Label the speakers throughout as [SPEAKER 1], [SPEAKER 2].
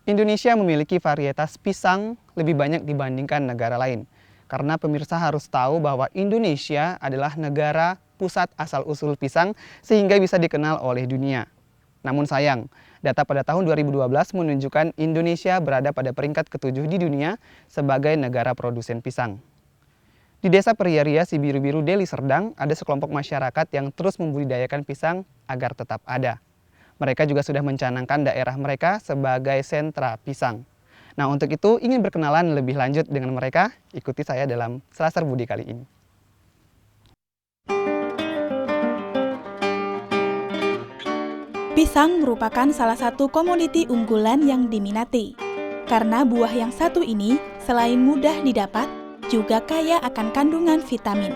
[SPEAKER 1] Indonesia memiliki varietas pisang lebih banyak dibandingkan negara lain. Karena pemirsa harus tahu bahwa Indonesia adalah negara pusat asal-usul pisang sehingga bisa dikenal oleh dunia. Namun sayang, data pada tahun 2012 menunjukkan Indonesia berada pada peringkat ke-7 di dunia sebagai negara produsen pisang. Di Desa Periaria Sibiru-Biru, Deli Serdang, ada sekelompok masyarakat yang terus membudidayakan pisang agar tetap ada. Mereka juga sudah mencanangkan daerah mereka sebagai sentra pisang. Nah, untuk itu ingin berkenalan lebih lanjut dengan mereka, ikuti saya dalam Selasar Budi kali ini.
[SPEAKER 2] Pisang merupakan salah satu komoditi unggulan yang diminati. Karena buah yang satu ini selain mudah didapat, juga kaya akan kandungan vitamin.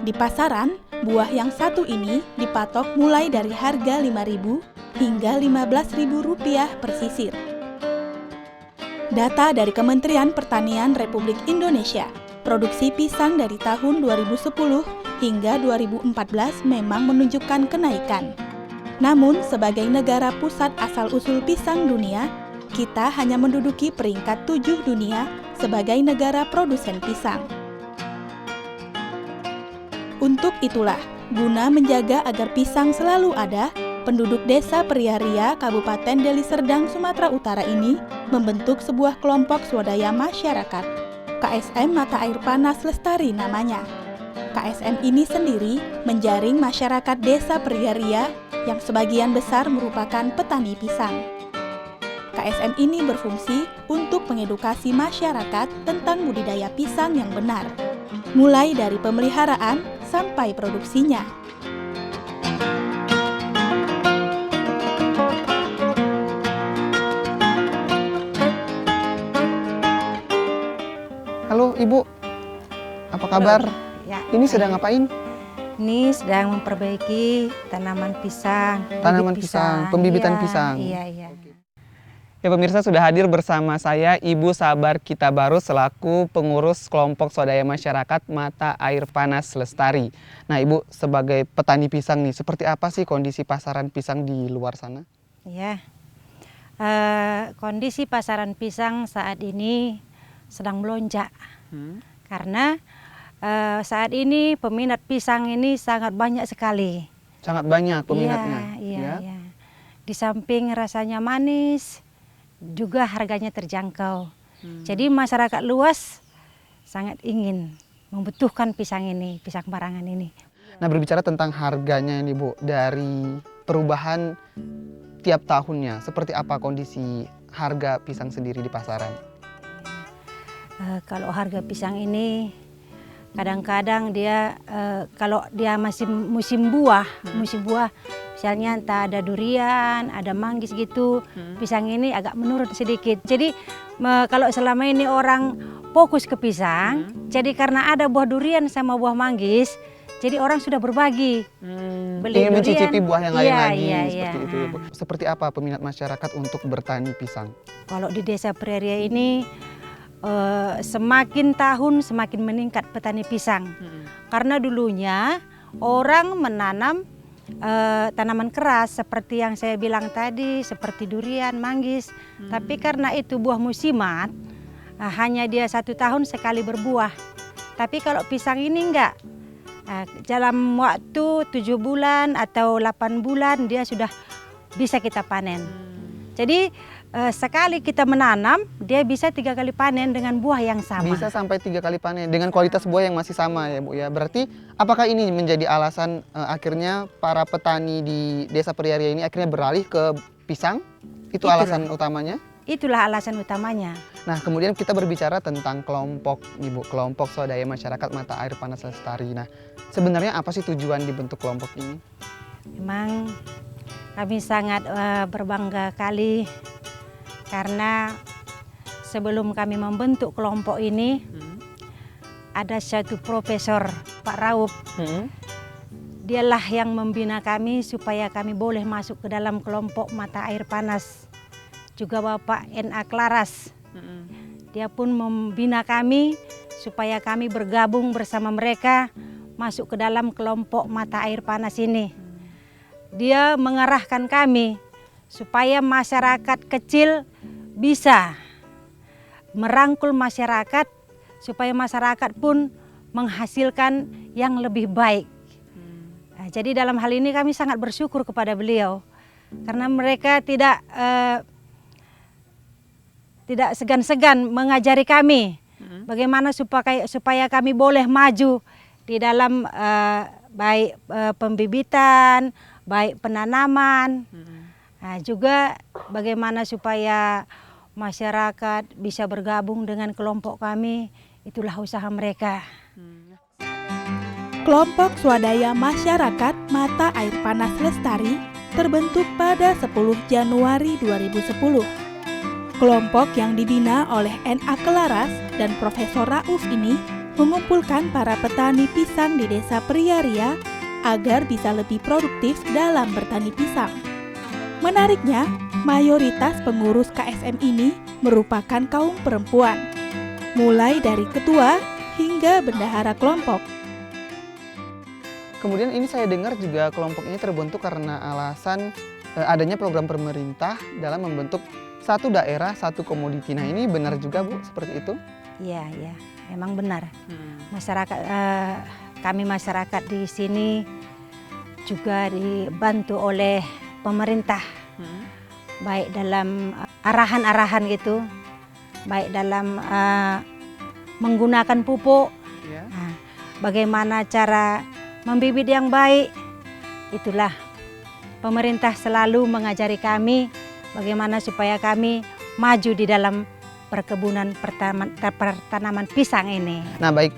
[SPEAKER 2] Di pasaran, buah yang satu ini dipatok mulai dari harga Rp5.000 hingga Rp15.000 per sisir. Data dari Kementerian Pertanian Republik Indonesia, produksi pisang dari tahun 2010 hingga 2014 memang menunjukkan kenaikan. Namun, sebagai negara pusat asal-usul pisang dunia, kita hanya menduduki peringkat 7 dunia sebagai negara produsen pisang. Untuk itulah, guna menjaga agar pisang selalu ada, penduduk Desa Periaria, Kabupaten Deli Serdang, Sumatera Utara ini membentuk sebuah kelompok swadaya masyarakat. KSM Mata Air Panas Lestari namanya. KSM ini sendiri menjaring masyarakat Desa Periaria yang sebagian besar merupakan petani pisang. KSM ini berfungsi untuk mengedukasi masyarakat tentang budidaya pisang yang benar, mulai dari pemeliharaan sampai produksinya.
[SPEAKER 1] Halo Ibu, apa kabar?
[SPEAKER 3] Ya,
[SPEAKER 1] Ini sedang ngapain?
[SPEAKER 3] Ini sedang memperbaiki tanaman pisang.
[SPEAKER 1] Tanaman pisang, pembibitan
[SPEAKER 3] Iya,
[SPEAKER 1] pisang.
[SPEAKER 3] Iya.
[SPEAKER 1] Ya pemirsa, sudah hadir bersama saya Ibu Sabar Kitabarus selaku pengurus kelompok swadaya masyarakat Mata Air Panas Lestari. Nah Ibu, sebagai petani pisang nih, seperti apa sih kondisi pasaran pisang di luar sana?
[SPEAKER 3] Ya, kondisi pasaran pisang saat ini sedang melonjak. Karena saat ini peminat pisang ini sangat banyak sekali.
[SPEAKER 1] Sangat banyak peminatnya.
[SPEAKER 3] Iya. Di samping rasanya manis, juga harganya terjangkau. Jadi masyarakat luas sangat ingin membutuhkan pisang ini, pisang barangan ini.
[SPEAKER 1] Nah berbicara tentang harganya nih Bu, dari perubahan tiap tahunnya, seperti apa kondisi harga pisang sendiri di pasaran?
[SPEAKER 3] Kalau harga pisang ini kadang-kadang dia kalau dia masih musim buah, misalnya entah ada durian, ada manggis gitu, pisang ini agak menurun sedikit. Jadi kalau selama ini orang fokus ke pisang, jadi karena ada buah durian sama buah manggis, jadi orang sudah berbagi. Beli
[SPEAKER 1] ingin
[SPEAKER 3] durian,
[SPEAKER 1] mencicipi buah yang lain lagi, seperti itu ya Bu. Seperti apa peminat masyarakat untuk bertani pisang?
[SPEAKER 3] Kalau di Desa Periaria ini semakin tahun semakin meningkat petani pisang. Karena dulunya orang menanam tanaman keras seperti yang saya bilang tadi, seperti durian, manggis. Tapi karena itu buah musiman, hanya dia 1 tahun sekali berbuah. Tapi kalau pisang ini enggak, dalam waktu 7 bulan atau 8 bulan dia sudah bisa kita panen. Jadi sekali kita menanam, dia bisa 3 kali panen dengan buah yang sama.
[SPEAKER 1] Bisa sampai 3 kali panen dengan kualitas buah yang masih sama ya Bu ya. Berarti apakah ini menjadi alasan akhirnya para petani di Desa Periaria ini akhirnya beralih ke pisang? Itulah alasan utamanya?
[SPEAKER 3] Itulah alasan utamanya.
[SPEAKER 1] Nah kemudian kita berbicara tentang kelompok nih Bu, kelompok swadaya masyarakat Mata Air Panas Lestari. Nah sebenarnya apa sih tujuan dibentuk kelompok ini?
[SPEAKER 3] Memang kami sangat berbangga kali karena sebelum kami membentuk kelompok ini ada satu profesor, Pak Raup. Dialah yang membina kami supaya kami boleh masuk ke dalam kelompok Mata Air Panas. Juga Bapak N.A. Klaras. Dia pun membina kami supaya kami bergabung bersama mereka masuk ke dalam kelompok Mata Air Panas ini. Dia mengarahkan kami supaya masyarakat kecil bisa merangkul masyarakat supaya masyarakat pun menghasilkan yang lebih baik. Nah, jadi dalam hal ini kami sangat bersyukur kepada beliau karena mereka tidak segan-segan mengajari kami bagaimana supaya kami boleh maju di dalam baik pembibitan, baik penanaman, nah, juga bagaimana supaya masyarakat bisa bergabung dengan kelompok kami, itulah usaha mereka.
[SPEAKER 2] Kelompok Swadaya Masyarakat Mata Air Panas Lestari terbentuk pada 10 Januari 2010. Kelompok yang dibina oleh N.A. Kelaras dan Profesor Rauf ini mengumpulkan para petani pisang di Desa Priaria agar bisa lebih produktif dalam bertani pisang. Menariknya, mayoritas pengurus KSM ini merupakan kaum perempuan, mulai dari ketua hingga bendahara kelompok.
[SPEAKER 1] Kemudian ini saya dengar juga kelompok ini terbentuk karena alasan adanya program pemerintah dalam membentuk satu daerah, satu komoditi. Nah ini benar juga Bu, seperti itu?
[SPEAKER 3] Iya, iya, memang benar. Masyarakat, kami masyarakat di sini juga dibantu oleh pemerintah, baik dalam arahan-arahan gitu, baik dalam menggunakan pupuk, nah, bagaimana cara membibit yang baik, itulah pemerintah selalu mengajari kami bagaimana supaya kami maju di dalam perkebunan pertanaman pisang ini.
[SPEAKER 1] Nah baik,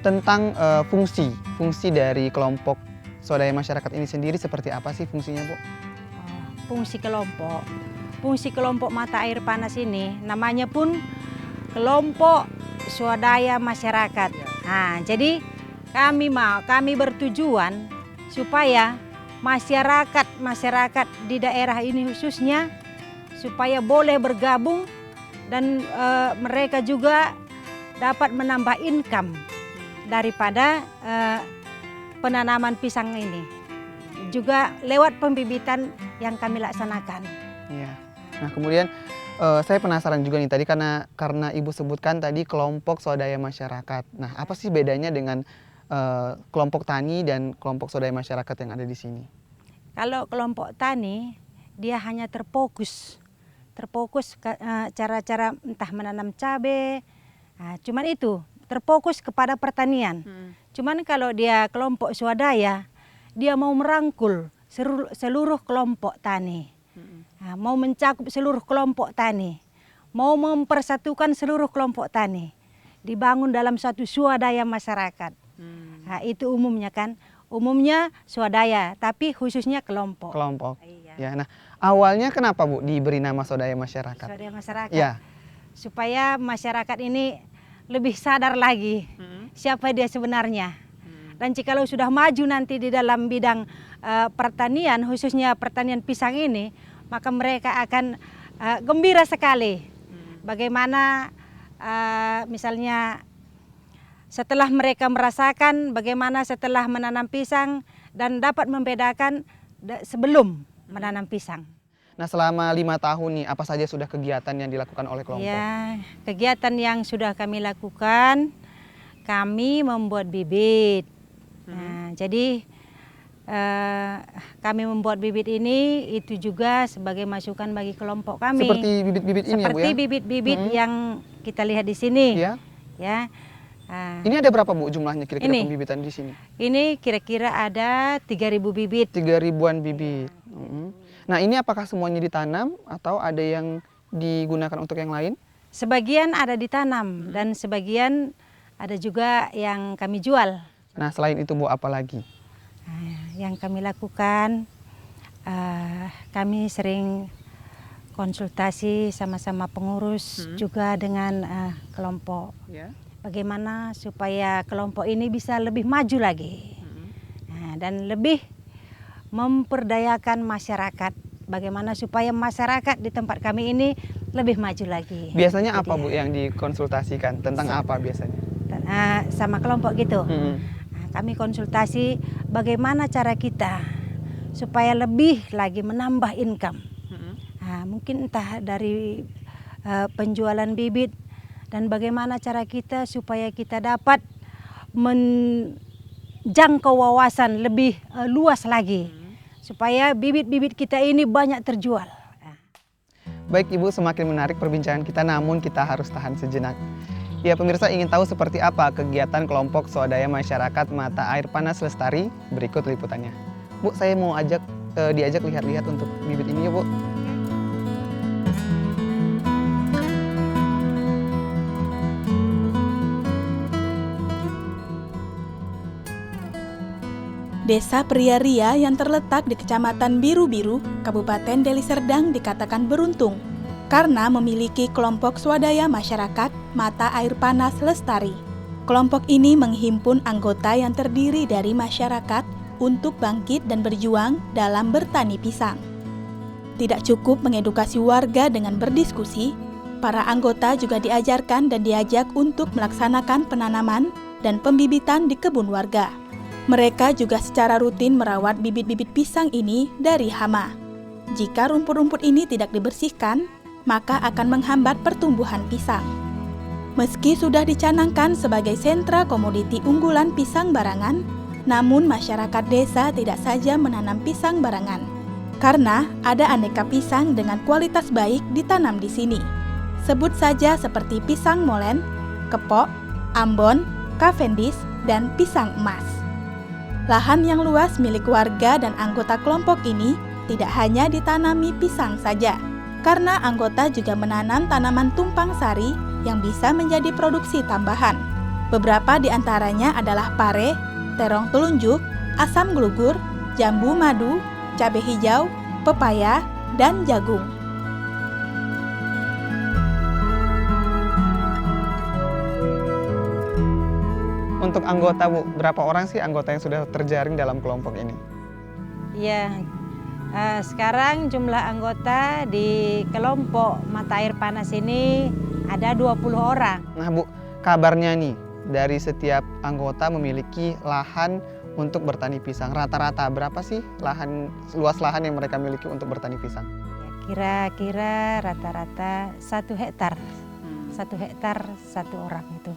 [SPEAKER 1] tentang fungsi dari kelompok Swadaya Masyarakat ini sendiri seperti apa sih fungsinya Bu?
[SPEAKER 3] Fungsi kelompok Mata Air Panas ini namanya pun kelompok Swadaya Masyarakat. Nah, jadi kami bertujuan supaya masyarakat di daerah ini khususnya supaya boleh bergabung dan mereka juga dapat menambah income daripada penanaman pisang ini, juga lewat pembibitan yang kami laksanakan.
[SPEAKER 1] Iya. Nah kemudian saya penasaran juga nih tadi karena Ibu sebutkan tadi kelompok Swadaya Masyarakat. Nah apa sih bedanya dengan kelompok tani dan kelompok swadaya masyarakat yang ada di sini?
[SPEAKER 3] Kalau kelompok tani dia hanya terfokus cara-cara entah menanam cabai, nah, cuman itu terfokus kepada pertanian. Cuman kalau dia kelompok swadaya dia mau merangkul seluruh kelompok tani, nah, mau mencakup seluruh kelompok tani, mau mempersatukan seluruh kelompok tani, dibangun dalam suatu swadaya masyarakat. Nah, itu umumnya kan, umumnya swadaya, tapi khususnya kelompok.
[SPEAKER 1] Kelompok.
[SPEAKER 3] Iya.
[SPEAKER 1] Ya, nah awalnya kenapa Bu diberi nama Swadaya Masyarakat?
[SPEAKER 3] Swadaya masyarakat.
[SPEAKER 1] Ya.
[SPEAKER 3] Supaya masyarakat ini lebih sadar lagi siapa dia sebenarnya. Dan jikalau sudah maju nanti di dalam bidang pertanian, khususnya pertanian pisang ini, maka mereka akan gembira sekali. Bagaimana misalnya setelah mereka merasakan bagaimana setelah menanam pisang dan dapat membedakan sebelum menanam pisang.
[SPEAKER 1] Nah selama 5 tahun nih apa saja sudah kegiatan yang dilakukan oleh kelompok?
[SPEAKER 3] Ya, kegiatan yang sudah kami lakukan, kami membuat bibit. Nah, jadi kami membuat bibit ini itu juga sebagai masukan bagi kelompok kami.
[SPEAKER 1] Seperti bibit-bibit ini ya Bu ya?
[SPEAKER 3] Seperti bibit-bibit yang kita lihat di sini.
[SPEAKER 1] Ya.
[SPEAKER 3] Ya.
[SPEAKER 1] Ini ada berapa Bu jumlahnya kira-kira pembibitan di sini?
[SPEAKER 3] Ini kira-kira ada 3.000 bibit.
[SPEAKER 1] 3.000-an bibit. Nah ini apakah semuanya ditanam atau ada yang digunakan untuk yang lain?
[SPEAKER 3] Sebagian ada ditanam dan sebagian ada juga yang kami jual.
[SPEAKER 1] Nah selain itu Bu apa lagi?
[SPEAKER 3] Yang kami lakukan, kami sering konsultasi sama-sama pengurus juga dengan kelompok. Ya. Bagaimana supaya kelompok ini bisa lebih maju lagi, nah, dan lebih memperdayakan masyarakat. Bagaimana supaya masyarakat di tempat kami ini lebih maju lagi.
[SPEAKER 1] Biasanya apa Bu yang dikonsultasikan? Tentang apa biasanya?
[SPEAKER 3] Sama kelompok gitu. Nah, kami konsultasi bagaimana cara kita supaya lebih lagi menambah income. Nah, mungkin entah dari penjualan bibit dan bagaimana cara kita supaya kita dapat menjangkau wawasan lebih luas lagi supaya bibit-bibit kita ini banyak terjual.
[SPEAKER 1] Baik Ibu, semakin menarik perbincangan kita, namun kita harus tahan sejenak. Ya pemirsa, ingin tahu seperti apa kegiatan kelompok swadaya masyarakat Mata Air Panas Lestari? Berikut liputannya. Bu, saya mau diajak lihat-lihat untuk bibit ini ya Bu.
[SPEAKER 2] Desa Priaria yang terletak di Kecamatan Biru-Biru, Kabupaten Deli Serdang dikatakan beruntung karena memiliki kelompok swadaya masyarakat Mata Air Panas Lestari. Kelompok ini menghimpun anggota yang terdiri dari masyarakat untuk bangkit dan berjuang dalam bertani pisang. Tidak cukup mengedukasi warga dengan berdiskusi, para anggota juga diajarkan dan diajak untuk melaksanakan penanaman dan pembibitan di kebun warga. Mereka juga secara rutin merawat bibit-bibit pisang ini dari hama. Jika rumput-rumput ini tidak dibersihkan, maka akan menghambat pertumbuhan pisang. Meski sudah dicanangkan sebagai sentra komoditi unggulan pisang barangan, namun masyarakat desa tidak saja menanam pisang barangan, karena ada aneka pisang dengan kualitas baik ditanam di sini. Sebut saja seperti pisang molen, kepok, ambon, cavendish, dan pisang emas. Lahan yang luas milik warga dan anggota kelompok ini tidak hanya ditanami pisang saja, karena anggota juga menanam tanaman tumpang sari yang bisa menjadi produksi tambahan. Beberapa di antaranya adalah pare, terong telunjuk, asam glugur, jambu madu, cabai hijau, pepaya, dan jagung.
[SPEAKER 1] Untuk anggota Bu, berapa orang sih anggota yang sudah terjaring dalam kelompok ini?
[SPEAKER 3] Ya, sekarang jumlah anggota di kelompok Mata Air Panas ini ada 20 orang.
[SPEAKER 1] Nah Bu, kabarnya nih, dari setiap anggota memiliki lahan untuk bertani pisang. Rata-rata berapa sih luas lahan yang mereka miliki untuk bertani pisang?
[SPEAKER 3] Kira-kira rata-rata 1 hektar. 1 hektar 1 orang itu.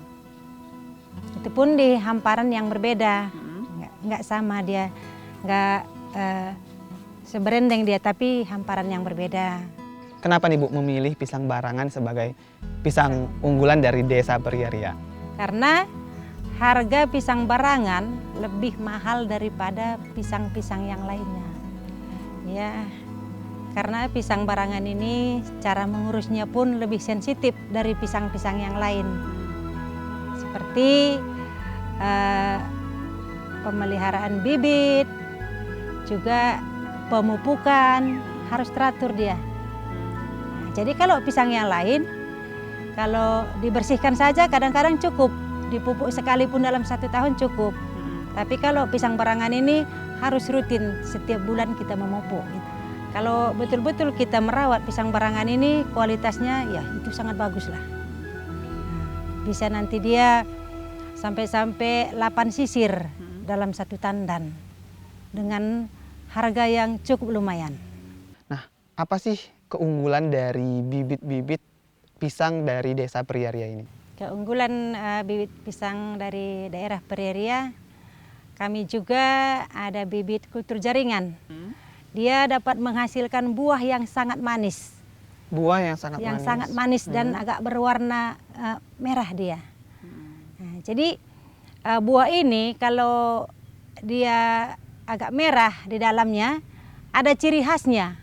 [SPEAKER 3] Itu pun di hamparan yang berbeda, nggak sama dia, nggak seberendeng dia, tapi hamparan yang berbeda.
[SPEAKER 1] Kenapa nih Bu memilih pisang barangan sebagai pisang unggulan dari Desa Priaria?
[SPEAKER 3] Karena harga pisang barangan lebih mahal daripada pisang-pisang yang lainnya. Ya, karena pisang barangan ini cara mengurusnya pun lebih sensitif dari pisang-pisang yang lain. Seperti pemeliharaan bibit, juga pemupukan, harus teratur dia. Nah, jadi kalau pisang yang lain, kalau dibersihkan saja kadang-kadang cukup, dipupuk sekalipun dalam 1 tahun cukup. Tapi kalau pisang barangan ini harus rutin, setiap bulan kita memupuk. Kalau betul-betul kita merawat pisang barangan ini, kualitasnya ya itu sangat bagus lah. Bisa nanti dia sampai 8 sisir dalam 1 tandan dengan harga yang cukup lumayan.
[SPEAKER 1] Nah, apa sih keunggulan dari bibit-bibit pisang dari Desa Priaria ini?
[SPEAKER 3] Keunggulan bibit pisang dari daerah Priaria, kami juga ada bibit kultur jaringan. Dia dapat menghasilkan buah yang sangat manis.
[SPEAKER 1] Buah yang sangat
[SPEAKER 3] yang
[SPEAKER 1] manis.
[SPEAKER 3] sangat manis dan agak berwarna merah dia. Nah, jadi buah ini kalau dia agak merah di dalamnya ada ciri khasnya.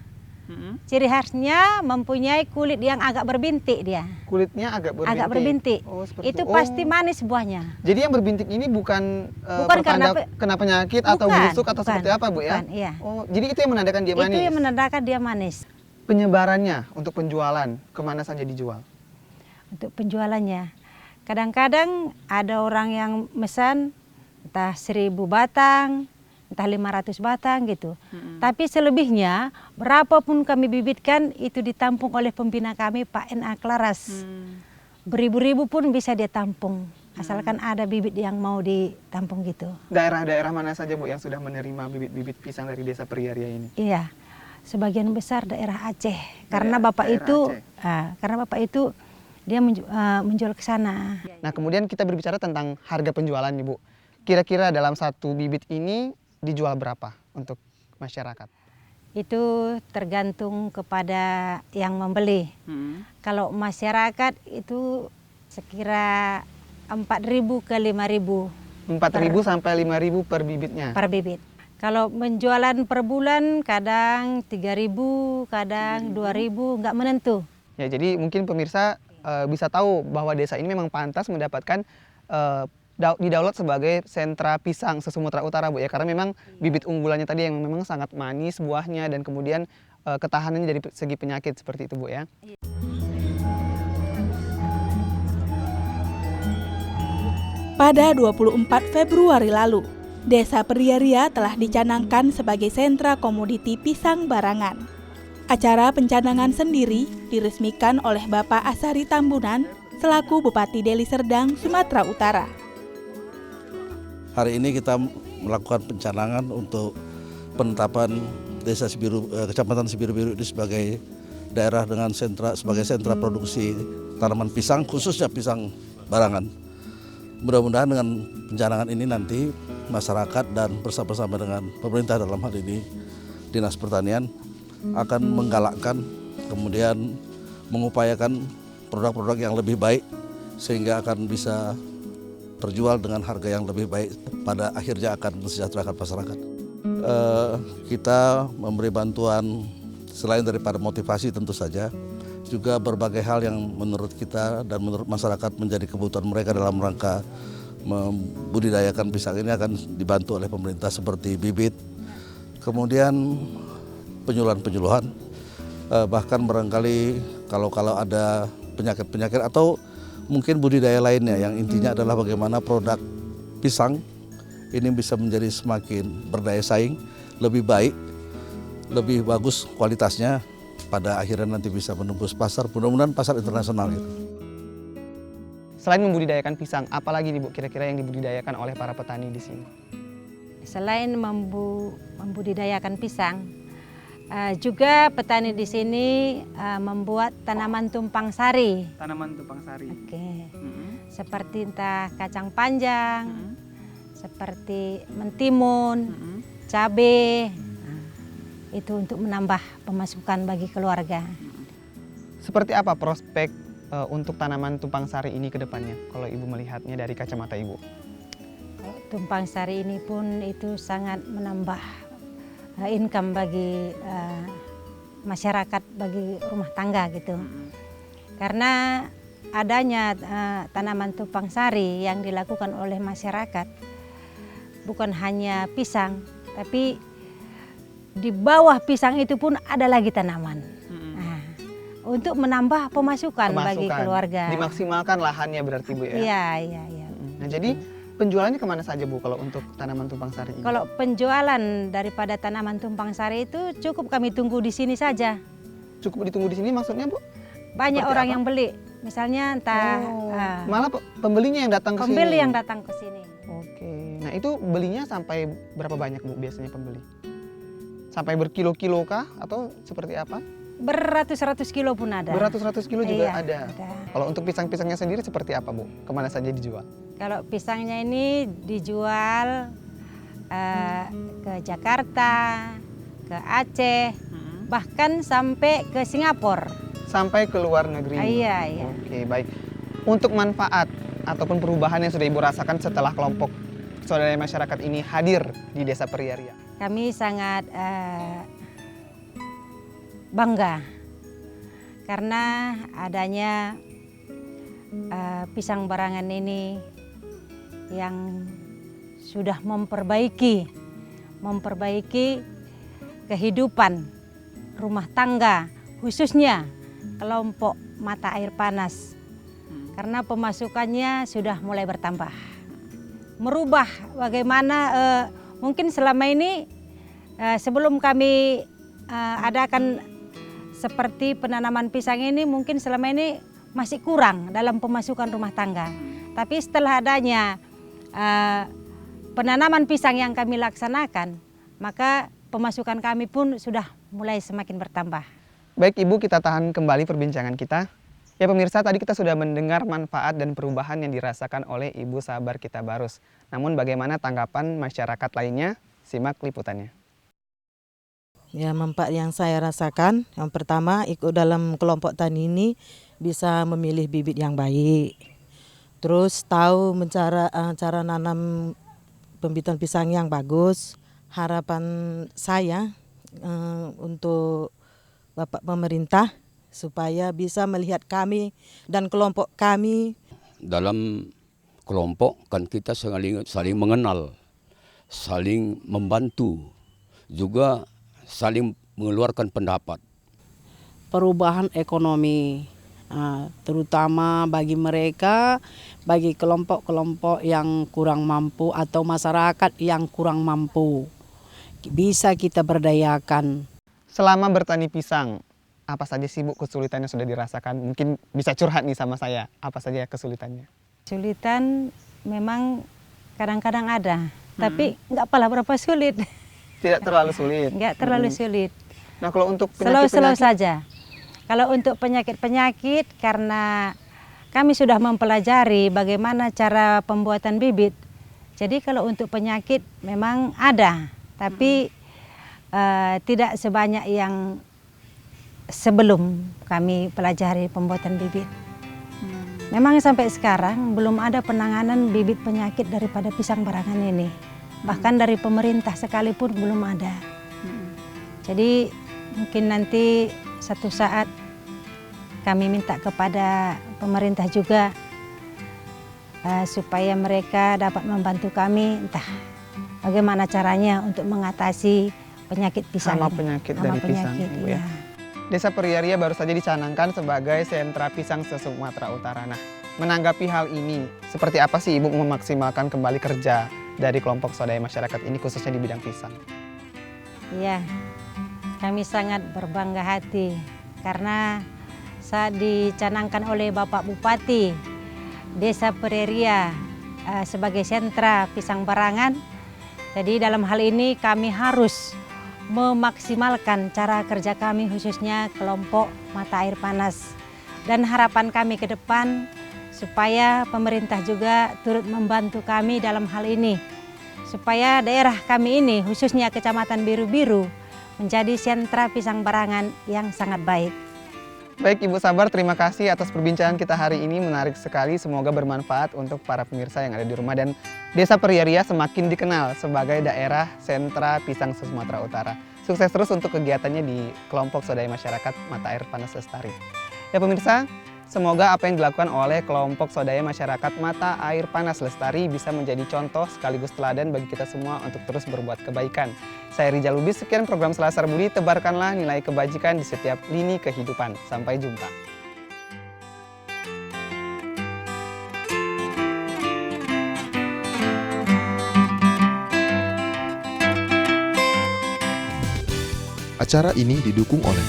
[SPEAKER 3] Ciri khasnya mempunyai kulit yang agak berbintik dia.
[SPEAKER 1] Kulitnya agak berbintik.
[SPEAKER 3] Agak berbintik.
[SPEAKER 1] Oh,
[SPEAKER 3] itu pasti manis buahnya.
[SPEAKER 1] Jadi yang berbintik ini bukan
[SPEAKER 3] karena
[SPEAKER 1] kena penyakit atau busuk atau seperti apa Bu ya?
[SPEAKER 3] Bukan, iya.
[SPEAKER 1] Oh, jadi itu yang menandakan dia manis.
[SPEAKER 3] Itu yang menandakan dia manis.
[SPEAKER 1] Penyebarannya untuk penjualan kemana saja dijual?
[SPEAKER 3] Untuk penjualannya, kadang-kadang ada orang yang mesan entah 1000 batang, entah 500 batang gitu. Tapi selebihnya, berapapun kami bibitkan itu ditampung oleh pembina kami Pak N.A. Klaras. Beribu-ribu pun bisa dia tampung, asalkan ada bibit yang mau ditampung gitu.
[SPEAKER 1] Daerah-daerah mana saja Bu yang sudah menerima bibit-bibit pisang dari Desa Priaria ini?
[SPEAKER 3] Iya, sebagian besar daerah Aceh, karena bapak
[SPEAKER 1] daerah
[SPEAKER 3] itu,
[SPEAKER 1] Aceh.
[SPEAKER 3] karena bapak itu dia menjual ke sana.
[SPEAKER 1] Nah, kemudian kita berbicara tentang harga penjualan nih, Bu. Kira-kira dalam satu bibit ini dijual berapa untuk masyarakat?
[SPEAKER 3] Itu tergantung kepada yang membeli. Kalau masyarakat itu sekira 4.000 ke 5.000
[SPEAKER 1] 4.000 sampai 5.000 per bibitnya.
[SPEAKER 3] per bibit. Kalau menjualan per bulan kadang 3.000, kadang 2.000, nggak menentu.
[SPEAKER 1] Ya, jadi mungkin pemirsa bisa tahu bahwa desa ini memang pantas mendapatkan didaulat sebagai sentra pisang se-Sumatera Utara, Bu ya, karena memang bibit unggulannya tadi yang memang sangat manis buahnya dan kemudian ketahanannya dari segi penyakit seperti itu, Bu ya.
[SPEAKER 2] Pada 24 Februari lalu, Desa Periaria telah dicanangkan sebagai sentra komoditi pisang barangan. Acara pencanangan sendiri diresmikan oleh Bapak Asari Tambunan selaku Bupati Deli Serdang, Sumatera Utara.
[SPEAKER 4] Hari ini kita melakukan pencanangan untuk penetapan Desa Sibiru, Kecamatan Sibiru-Biru ini sebagai daerah dengan sebagai sentra produksi tanaman pisang, khususnya pisang barangan. Mudah-mudahan dengan pencanangan ini nanti masyarakat dan bersama-sama dengan pemerintah dalam hal ini Dinas Pertanian akan menggalakkan, kemudian mengupayakan produk-produk yang lebih baik sehingga akan bisa terjual dengan harga yang lebih baik, pada akhirnya akan mensejahterakan masyarakat. Kita memberi bantuan selain daripada motivasi tentu saja, juga berbagai hal yang menurut kita dan menurut masyarakat menjadi kebutuhan mereka dalam rangka membudidayakan pisang ini akan dibantu oleh pemerintah seperti bibit, kemudian penyuluhan-penyuluhan, bahkan barangkali kalau ada penyakit-penyakit atau mungkin budidaya lainnya yang intinya adalah bagaimana produk pisang ini bisa menjadi semakin berdaya saing, lebih baik, lebih bagus kualitasnya, pada akhirnya nanti bisa menembus pasar, mudah-mudahan pasar internasional gitu.
[SPEAKER 1] Selain membudidayakan pisang, apalagi nih, Bu, kira-kira yang dibudidayakan oleh para petani di sini?
[SPEAKER 3] Selain membudidayakan pisang, juga petani di sini membuat tanaman tumpang sari.
[SPEAKER 1] Tanaman tumpang sari.
[SPEAKER 3] Oke. Seperti entah kacang panjang, seperti mentimun, cabai. Itu untuk menambah pemasukan bagi keluarga.
[SPEAKER 1] Seperti apa prospek untuk tanaman tumpang sari ini ke depannya kalau Ibu melihatnya dari kacamata Ibu?
[SPEAKER 3] Tumpang sari ini pun itu sangat menambah income bagi masyarakat, bagi rumah tangga gitu. Karena adanya tanaman tumpang sari yang dilakukan oleh masyarakat bukan hanya pisang, tapi di bawah pisang itu pun ada lagi tanaman. Nah, untuk menambah pemasukan bagi keluarga.
[SPEAKER 1] Dimaksimalkan lahannya berarti, Bu ya?
[SPEAKER 3] Iya.
[SPEAKER 1] Nah, jadi penjualannya kemana saja, Bu, kalau untuk tanaman tumpang sari ini?
[SPEAKER 3] Kalau penjualan daripada tanaman tumpang sari itu cukup kami tunggu di sini saja.
[SPEAKER 1] Cukup ditunggu di sini maksudnya, Bu?
[SPEAKER 3] Banyak
[SPEAKER 1] Seperti
[SPEAKER 3] orang
[SPEAKER 1] apa?
[SPEAKER 3] yang beli. Misalnya entah
[SPEAKER 1] malah pembelinya yang datang ke sini?
[SPEAKER 3] pembeli yang datang ke sini.
[SPEAKER 1] Oke. Nah, itu belinya sampai berapa banyak, Bu, biasanya pembeli? Sampai berkilo-kilo kah atau seperti apa?
[SPEAKER 3] Beratus-ratus kilo pun ada.
[SPEAKER 1] Beratus-ratus kilo juga
[SPEAKER 3] Iya,
[SPEAKER 1] ada. Kalau untuk pisang-pisangnya sendiri seperti apa, Bu? Kemana saja dijual?
[SPEAKER 3] Kalau pisangnya ini dijual ke Jakarta, ke Aceh, bahkan sampai ke Singapura.
[SPEAKER 1] Sampai ke luar negeri?
[SPEAKER 3] Iya.
[SPEAKER 1] Oke, baik. Untuk manfaat ataupun perubahan yang sudah Ibu rasakan setelah kelompok swadaya masyarakat ini hadir di Desa Periaria?
[SPEAKER 3] Kami sangat bangga karena adanya pisang barangan ini yang sudah memperbaiki kehidupan rumah tangga, khususnya kelompok mata air panas, karena pemasukannya sudah mulai bertambah. Merubah bagaimana mungkin selama ini sebelum kami adakan seperti penanaman pisang ini, mungkin selama ini masih kurang dalam pemasukan rumah tangga. Tapi setelah adanya penanaman pisang yang kami laksanakan, maka pemasukan kami pun sudah mulai semakin bertambah.
[SPEAKER 1] Baik Ibu, kita tahan kembali perbincangan kita. Ya pemirsa, tadi kita sudah mendengar manfaat dan perubahan yang dirasakan oleh Ibu Sabar Kitabarus. Namun bagaimana tanggapan masyarakat lainnya? Simak liputannya.
[SPEAKER 5] Ya, manfaat yang saya rasakan, yang pertama ikut dalam kelompok tani ini bisa memilih bibit yang baik. Terus tahu cara nanam pembibitan pisang yang bagus. Harapan saya untuk Bapak pemerintah supaya bisa melihat kami dan kelompok kami.
[SPEAKER 6] Dalam kelompok kan kita saling mengenal, saling membantu, juga saling mengeluarkan pendapat.
[SPEAKER 7] Perubahan ekonomi, terutama bagi mereka, bagi kelompok-kelompok yang kurang mampu atau masyarakat yang kurang mampu, bisa kita berdayakan.
[SPEAKER 1] Selama bertani pisang, apa saja sih Bu kesulitan yang sudah dirasakan? Mungkin bisa curhat nih sama saya, apa saja kesulitannya?
[SPEAKER 3] Kesulitan memang kadang-kadang ada, tapi nggak pala berapa sulit.
[SPEAKER 1] Tidak terlalu sulit?
[SPEAKER 3] Nggak terlalu sulit.
[SPEAKER 1] Nah kalau untuk
[SPEAKER 3] Slow-slow
[SPEAKER 1] penyakit-penyakit?
[SPEAKER 3] saja. Kalau untuk penyakit-penyakit, karena kami sudah mempelajari bagaimana cara pembuatan bibit. Jadi kalau untuk penyakit memang ada, tapi tidak sebanyak yang sebelum kami pelajari pembuatan bibit. Memang sampai sekarang belum ada penanganan bibit penyakit daripada pisang barangan ini. Bahkan dari pemerintah sekalipun belum ada. Jadi mungkin nanti satu saat kami minta kepada pemerintah juga supaya mereka dapat membantu kami, entah bagaimana caranya untuk mengatasi penyakit pisang.
[SPEAKER 1] Sama
[SPEAKER 3] ini.
[SPEAKER 1] penyakit
[SPEAKER 3] Sama
[SPEAKER 1] dari pisang,
[SPEAKER 3] penyakit,
[SPEAKER 1] Ibu ya.
[SPEAKER 3] iya.
[SPEAKER 1] Desa Periaria baru saja dicanangkan sebagai sentra pisang se-Sumatera Utara. Nah, menanggapi hal ini, seperti apa sih Ibu memaksimalkan kembali kerja dari kelompok swadaya masyarakat ini khususnya di bidang pisang?
[SPEAKER 3] Iya, kami sangat berbangga hati karena saat dicanangkan oleh Bapak Bupati Desa Periaria sebagai sentra pisang barangan, jadi dalam hal ini kami harus memaksimalkan cara kerja kami khususnya kelompok mata air panas. Dan harapan kami ke depan supaya pemerintah juga turut membantu kami dalam hal ini. Supaya daerah kami ini khususnya Kecamatan Biru-Biru menjadi sentra pisang barangan yang sangat baik.
[SPEAKER 1] Baik Ibu Sabar, terima kasih atas perbincangan kita hari ini, menarik sekali, semoga bermanfaat untuk para pemirsa yang ada di rumah dan Desa Periaria semakin dikenal sebagai daerah sentra pisang se-Sumatera Utara. Sukses terus untuk kegiatannya di kelompok swadaya masyarakat Mata Air Panas Lestari. Ya pemirsa, semoga apa yang dilakukan oleh kelompok swadaya masyarakat Mata Air Panas Lestari bisa menjadi contoh sekaligus teladan bagi kita semua untuk terus berbuat kebaikan. Saya Rijal Lubis, sekian program Selasar Budi, tebarkanlah nilai kebajikan di setiap lini kehidupan. Sampai jumpa.
[SPEAKER 8] Acara ini didukung oleh